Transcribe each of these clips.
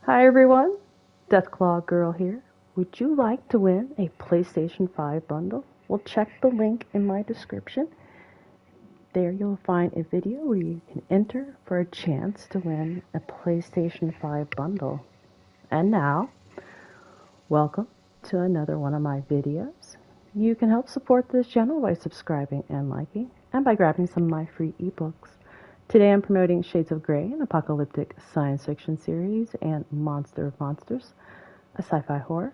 Hi everyone, Deathclaw Girl here. Would you like to win a PlayStation 5 bundle? Well, check the link in my description. There you'll find a video where you can enter for a chance to win a PlayStation 5 bundle. And now, welcome to another one of my videos. You can help support this channel by subscribing and liking, and by grabbing some of my free ebooks. Today I'm promoting Shades of Grey, an apocalyptic science fiction series, and Monster of Monsters, a sci-fi horror.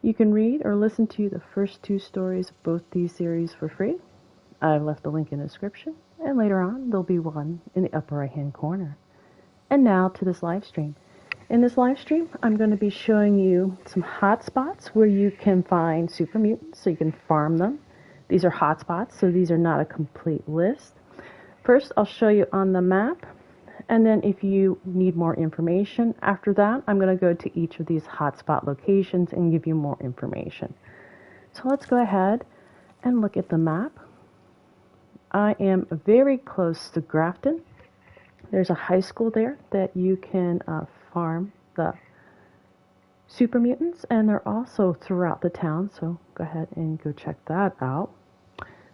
You can read or listen to the first two stories of both these series for free. I've left a link in the description, and later on there'll be one in the upper right hand corner. And now to this live stream. In this live stream, I'm going to be showing you some hotspots where you can find super mutants so you can farm them. These are hotspots, so these are not a complete list. First, I'll show you on the map, and then if you need more information, after that, I'm going to go to each of these hotspot locations and give you more information. So let's go ahead and look at the map. I am very close to Grafton. There's a high school there that you can farm the super mutants, and they're also throughout the town, so go ahead and go check that out.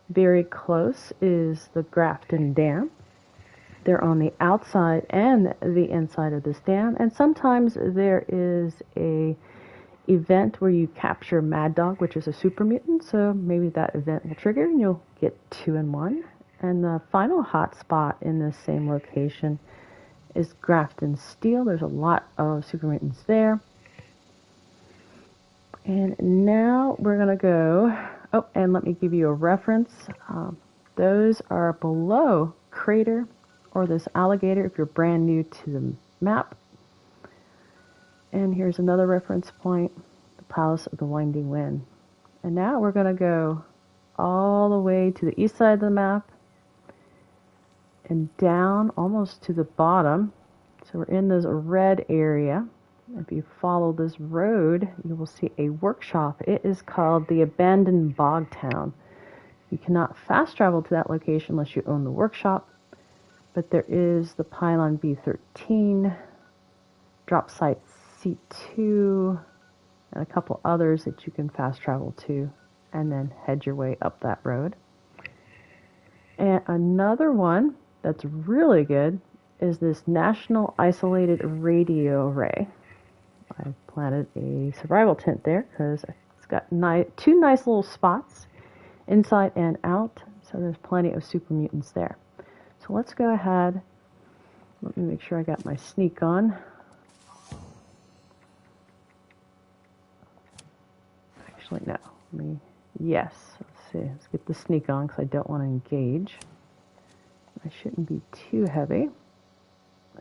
Very close is the Grafton Dam. They're on the outside and the inside of this dam, and sometimes there is a event where you capture Mad Dog, which is a super mutant, so maybe that event will trigger and you'll get 2 in 1. And the final hot spot in this same location is Grafton Steel. There's a lot of super mutants there. And now we're going to go, oh, and let me give you a reference. Those are below Crater or this alligator if you're brand new to the map. And here's another reference point, the Palace of the Winding Wind. And now we're going to go all the way to the east side of the map and down almost to the bottom. So we're in this red area. If you follow this road, you will see a workshop. It is called the Abandoned Bog Town. You cannot fast travel to that location unless you own the workshop, but there is the Pylon B13, drop site C2, and a couple others that you can fast travel to, and then head your way up that road. And another one that's really good is this National Isolated Radio Array. I planted a survival tent there because it's got two nice little spots inside and out, so there's plenty of super mutants there. So let's go ahead. Let me make sure I got my sneak on. Actually, no. Yes. Let's see. Let's get the sneak on because I don't want to engage. I shouldn't be too heavy.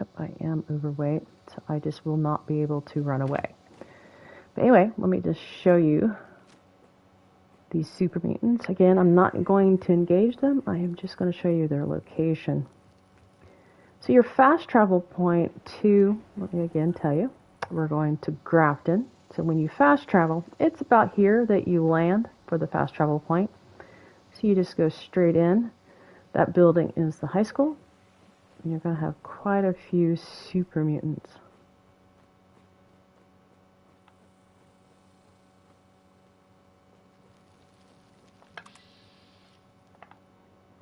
Oh, I am overweight, so I just will not be able to run away. But anyway, let me just show you these super mutants. Again, I'm not going to engage them. I am just going to show you their location. So your fast travel point to, let me again tell you, we're going to Grafton. So when you fast travel, it's about here that you land for the fast travel point. So you just go straight in. That building is the high school. And you're going to have quite a few super mutants.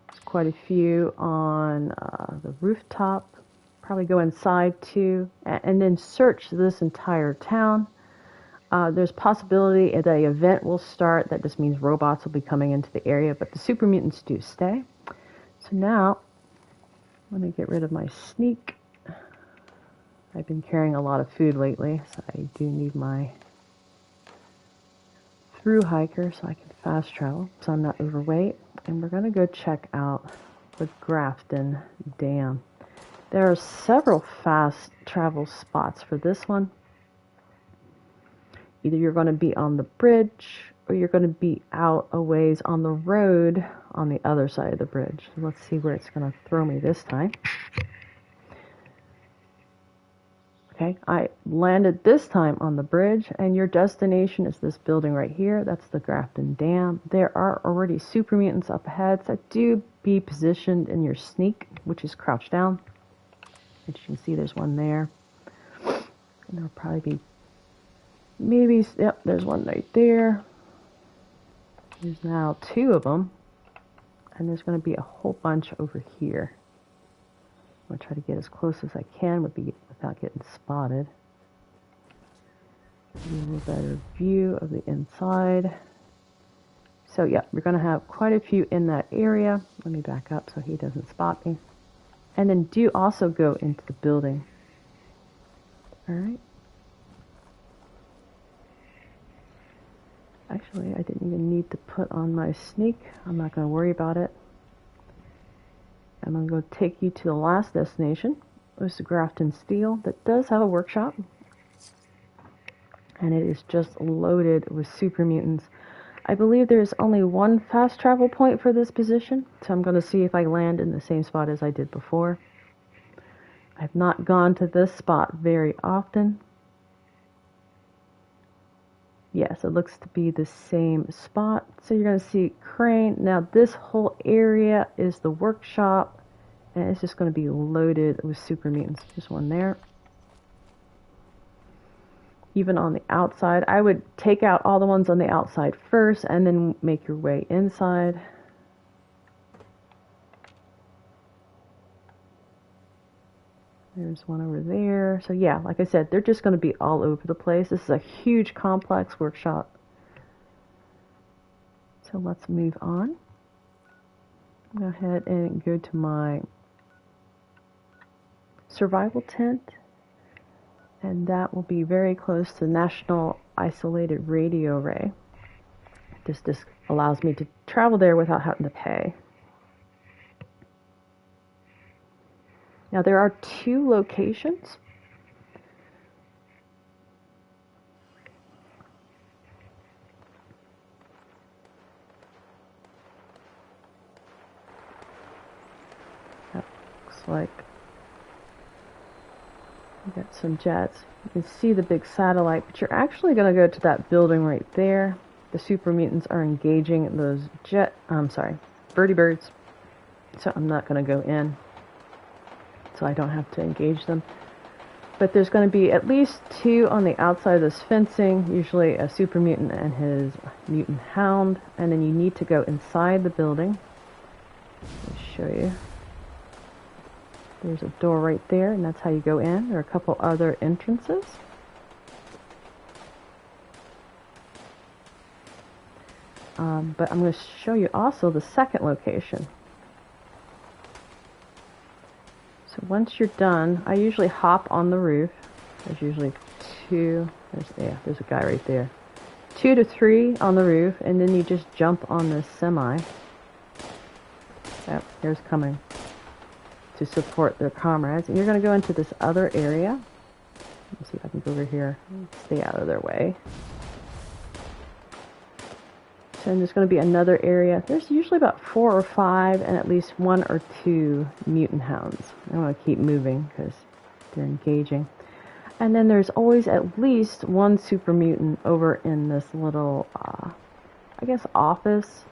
There's quite a few on the rooftop. Probably go inside too, and then search this entire town. There's possibility that an event will start. That just means robots will be coming into the area, but the super mutants do stay. So now, let me get rid of my sneak. I've been carrying a lot of food lately, so I do need my through hiker so I can fast travel, so I'm not overweight. And we're going to go check out the Grafton Dam. There are several fast travel spots for this one. Either you're going to be on the bridge or you're going to be out a ways on the road on the other side of the bridge. Let's see where it's going to throw me this time. Okay, I landed this time on the bridge, and your destination is this building right here. That's the Grafton Dam. There are already super mutants up ahead, so do be positioned in your sneak, which is crouched down. As you can see, there's one there. And there'll probably be, maybe, yep, there's one right there. There's now 2 of them. And there's going to be a whole bunch over here. I'm going to try to get as close as I can without getting spotted. Give you a little better view of the inside. So yeah, we're going to have quite a few in that area. Let me back up so he doesn't spot me. And then do also go into the building. Alright. Actually, I didn't even need to put on my sneak. I'm not going to worry about it. I'm going to go take you to the last destination. It's the Grafton Steel that does have a workshop. And it is just loaded with super mutants. I believe there's only one fast travel point for this position, so I'm going to see if I land in the same spot as I did before. I've not gone to this spot very often. Yes, it looks to be the same spot. So you're going to see crane. Now this whole area is the workshop, and it's just going to be loaded with super mutants. Just one there. Even on the outside, I would take out all the ones on the outside first and then make your way inside. There's one over there. So yeah, like I said, they're just going to be all over the place. This is a huge complex workshop. So let's move on. Go ahead and go to my survival tent. And that will be very close to National Isolated Radio Array. This just allows me to travel there without having to pay. Now there are 2 locations. That looks like we got some jets. You can see the big satellite, but you're actually going to go to that building right there. The super mutants are engaging those birdie birds. So I'm not going to go in, so I don't have to engage them. But there's going to be at least 2 on the outside of this fencing, usually a super mutant and his mutant hound. And then you need to go inside the building. Let me show you. There's a door right there, and that's how you go in. There are a couple other entrances. But I'm going to show you also the second location. So once you're done, I usually hop on the roof. There's usually 2. There's a guy right there. 2 to 3 on the roof, and then you just jump on this semi. Yep, here's coming to support their comrades. And you're going to go into this other area. Let me see if I can go over here. Stay out of their way. So there's going to be another area. There's usually about 4 or 5 and at least 1 or 2 mutant hounds. I want to keep moving because they're engaging. And then there's always at least 1 super mutant over in this little, I guess, office.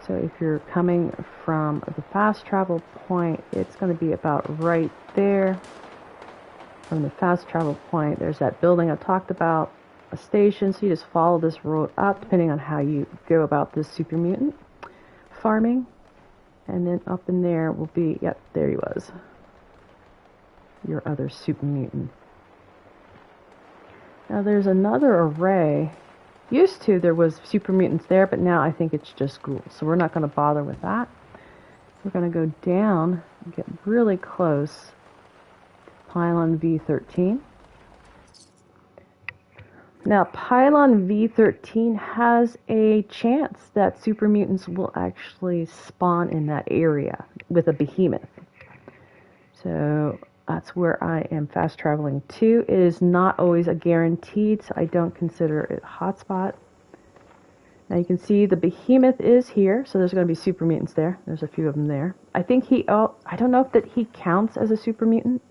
So if you're coming from the fast travel point, it's going to be about right there. From the fast travel point, there's that building I talked about. A station, so you just follow this road up depending on how you go about this super mutant farming. And then up in there will be, yep, there he was, your other super mutant. Now there's another array. Used to there was super mutants there, but now I think it's just ghouls, so we're not going to bother with that. We're going to go down and get really close to Pylon V13. Now, Pylon V13 has a chance that super mutants will actually spawn in that area with a behemoth. So that's where I am fast traveling to. It is not always a guaranteed, so I don't consider it a hotspot. Now you can see the behemoth is here, so there's going to be super mutants there. There's a few of them there. I think I don't know if that he counts as a super mutant.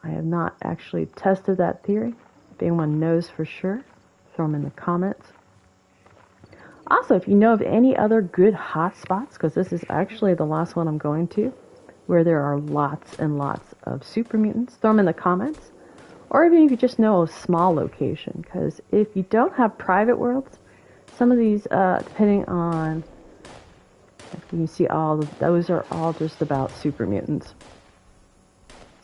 I have not actually tested that theory. If anyone knows for sure, throw them in the comments. Also, if you know of any other good hot spots, because this is actually the last one I'm going to, where there are lots and lots of Super Mutants, throw them in the comments. Or even if you just know a small location, because if you don't have private worlds, some of these, depending on, you can see all of those are all just about Super Mutants.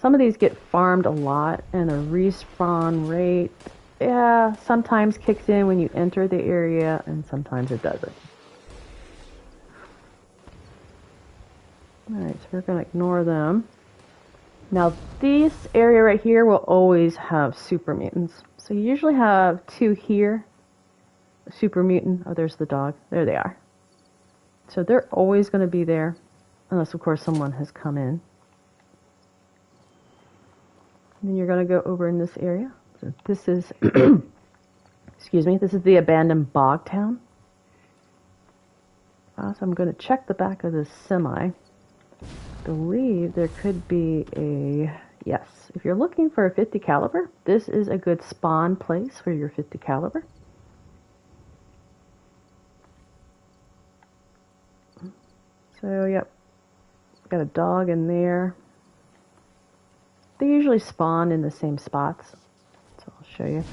Some of these get farmed a lot, and the respawn rate, yeah, sometimes kicks in when you enter the area, and sometimes it doesn't. Alright, so we're going to ignore them. Now, this area right here will always have Super Mutants. So you usually have 2 here. A Super Mutant. Oh, there's the dog. There they are. So they're always going to be there. Unless, of course, someone has come in. And then you're going to go over in this area. So this is, excuse me, this is the abandoned Bog Town. So I'm going to check the back of this semi. Believe there could be a, yes, if you're looking for a 50 caliber, this is a good spawn place for your 50 caliber. So yep, got a dog in there. They usually spawn in the same spots, so I'll show you.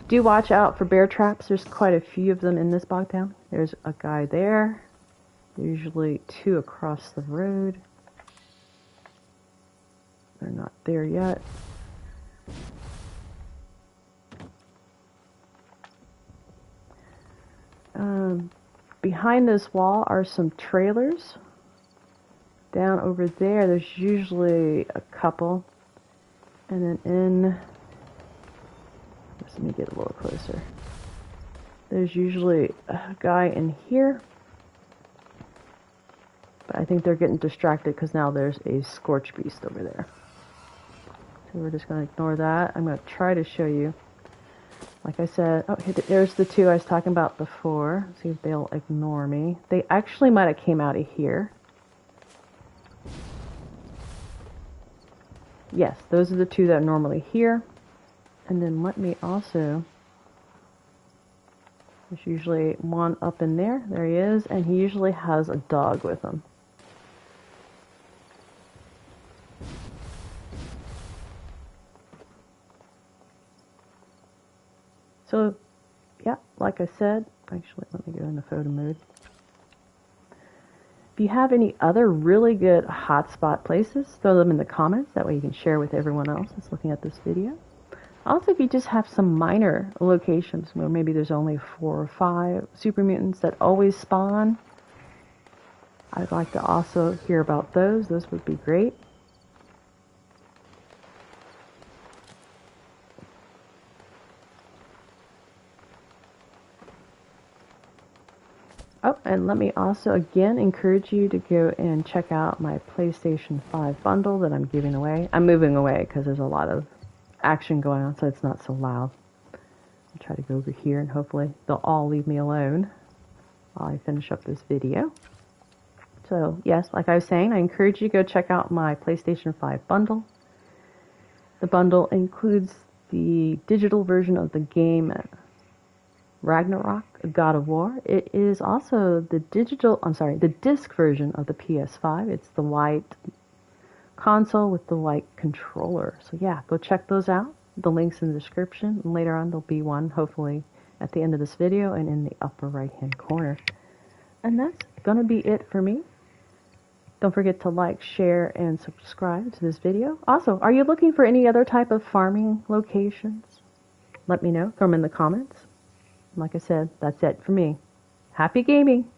Do watch out for bear traps. There's quite a few of them in this Bog Town. There's a guy there, usually 2 across the road. They're not there yet. Behind this wall are some trailers. Down over there, there's usually a couple. And then in, let me get a little closer. There's usually a guy in here. But I think they're getting distracted because now there's a Scorch Beast over there. So we're just going to ignore that. I'm going to try to show you. Like I said, oh, there's the 2 I was talking about before. See if they'll ignore me. They actually might have came out of here. Yes, those are the 2 that are normally here. And then let me also, there's usually one up in there. There he is. And he usually has a dog with him. So, yeah, like I said, actually, let me go into photo mode. If you have any other really good hotspot places, throw them in the comments. That way you can share with everyone else that's looking at this video. Also, if you just have some minor locations where maybe there's only 4 or 5 Super Mutants that always spawn, I'd like to also hear about those. Those would be great. Oh, and let me also again encourage you to go and check out my PlayStation 5 bundle that I'm giving away. I'm moving away because there's a lot of action going on, so it's not so loud. I'll try to go over here and hopefully they'll all leave me alone while I finish up this video. So yes, like I was saying, I encourage you to go check out my PlayStation 5 bundle. The bundle includes the digital version of the game Ragnarok, God of War. It is also the the disc version of the PS5. It's the white console with the white controller. So yeah, go check those out. The link's in the description. And later on, there'll be one, hopefully, at the end of this video and in the upper right-hand corner. And that's gonna be it for me. Don't forget to like, share, and subscribe to this video. Also, are you looking for any other type of farming locations? Let me know. Throw them in the comments. Like I said, that's it for me. Happy gaming!